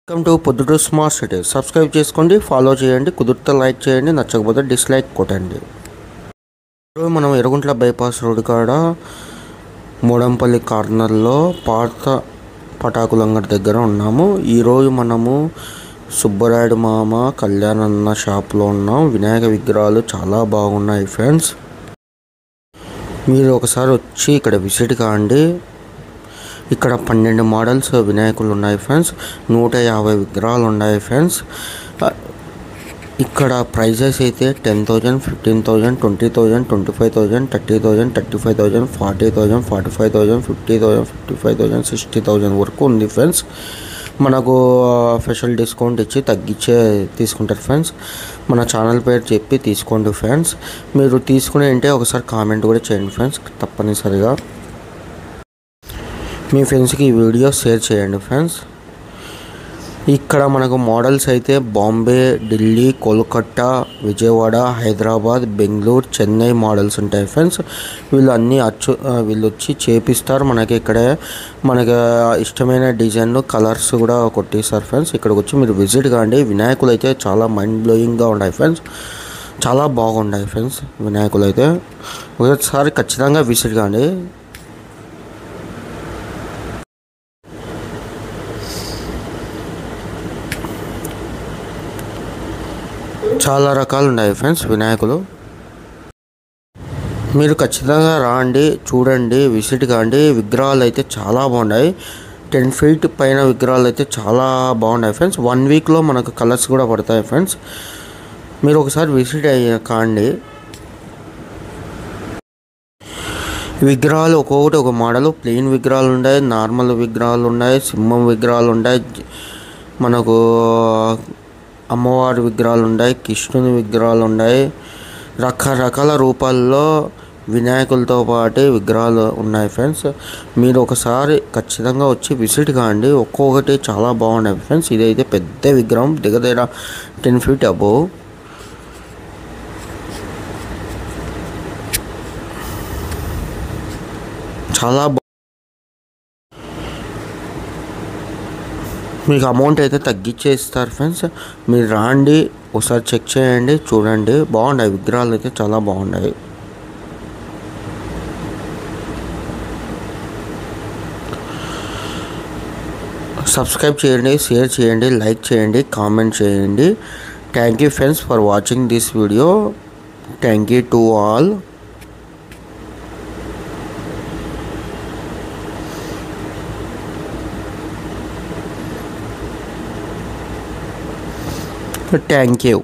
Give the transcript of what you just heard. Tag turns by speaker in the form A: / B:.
A: Welcome to Proddatur smart city. Subscribe చేసుకోండి, follow చేయండి, కుదిరితే లైక్ చేయండి, నచ్చకపోతే డిస్లైక్ కొట్టండి. ఈరోజు మనం ఎర్రగుంట్ల బైపాస్ రోడ్ కాడ మోడంపల్లి కార్నర్లో పాత పటాకుల అంగడి దగ్గర ఉన్నాము. ఈరోజు మనము సుబ్బరాయుడు మామ కళ్యాణన్న షాప్లో ఉన్నాం. వినాయక విగ్రహాలు చాలా బాగున్నాయి ఫ్రెండ్స్. మీరు ఒకసారి వచ్చి ఇక్కడ విజిట్ కాండి. ఇక్కడ 12 మోడల్స్ వినాయకులు ఉన్నాయి ఫ్రెండ్స్. 150 విగ్రహాలు ఉన్నాయి ఫ్రెండ్స్. ఇక్కడ ప్రైజెస్ అయితే 10,000, 15,000, 20,000, 25,000, 30,000, 35,000, 40,000, 45,000, 50,000, 55,000, 60,000 వరకు ఉంది ఫ్రెండ్స్. మనకు స్పెషల్ డిస్కౌంట్ ఇచ్చి తగ్గించే తీసుకుంటారు ఫ్రెండ్స్. మన ఛానల్ పేరు చెప్పి తీసుకోండి ఫ్రెండ్స్. మీరు తీసుకునే అంటే ఒకసారి కామెంట్ కూడా చేయండి ఫ్రెండ్స్ తప్పనిసరిగా. మీ ఫ్రెండ్స్కి ఈ వీడియో షేర్ చేయండి ఫ్రెండ్స్. ఇక్కడ మనకు మోడల్స్ అయితే బాంబే, ఢిల్లీ, కోల్కతా, విజయవాడ, హైదరాబాద్, బెంగళూరు, చెన్నై మోడల్స్ ఉంటాయి ఫ్రెండ్స్. వీళ్ళు వచ్చి చేపిస్తారు. మనకి ఇక్కడే మనకి ఇష్టమైన డిజైన్లు, కలర్స్ కూడా కొట్టిస్తారు ఫ్రెండ్స్. ఇక్కడికి వచ్చి మీరు విజిట్ కాండి. వినాయకులు అయితే చాలా మైండ్ బ్లోయింగ్గా ఉన్నాయి ఫ్రెండ్స్. చాలా బాగున్నాయి ఫ్రెండ్స్ వినాయకులు అయితే. ఒకసారి ఖచ్చితంగా విజిట్ కాండి. చాలా రకాలు ఉన్నాయి ఫ్రెండ్స్ వినాయకులు. మీరు ఖచ్చితంగా రాండి, చూడండి, విజిట్ కాండి. విగ్రహాలు అయితే చాలా బాగున్నాయి. 10 feet పైన విగ్రహాలు అయితే చాలా బాగున్నాయి ఫ్రెండ్స్. 1 weekలో మనకు కలర్స్ కూడా పడతాయి ఫ్రెండ్స్. మీరు ఒకసారి విజిట్ కాండి. విగ్రహాలు ఒక్కొక్కటి ఒక మోడల్. ప్లెయిన్ విగ్రహాలు ఉన్నాయి, నార్మల్ విగ్రహాలు ఉన్నాయి, సింహం విగ్రహాలు ఉన్నాయి, మనకు అమ్మవారి విగ్రహాలు ఉన్నాయి, కృష్ణుని విగ్రహాలు ఉన్నాయి. రకరకాల రూపాల్లో వినాయకులతో పాటు విగ్రహాలు ఉన్నాయి ఫ్రెండ్స్. మీరు ఒకసారి ఖచ్చితంగా వచ్చి విజిట్ కాండి. ఒక్కొక్కటి చాలా బాగున్నాయి ఫ్రెండ్స్. ఇదైతే పెద్ద విగ్రహం, దగ్గర 10 feet అబోవ్. చాలా మీకు అమౌంట్ అయితే తగ్గించే ఇస్తారు ఫ్రెండ్స్. మీరు రాండి, ఒకసారి చెక్ చేయండి, చూడండి. బాగున్నాయి విగ్రహాలు అయితే చాలా బాగున్నాయి. సబ్స్క్రైబ్ చేయండి, షేర్ చేయండి, లైక్ చేయండి, కామెంట్ చేయండి. Thank you friends for watching this video. Thank you to all. Thank you.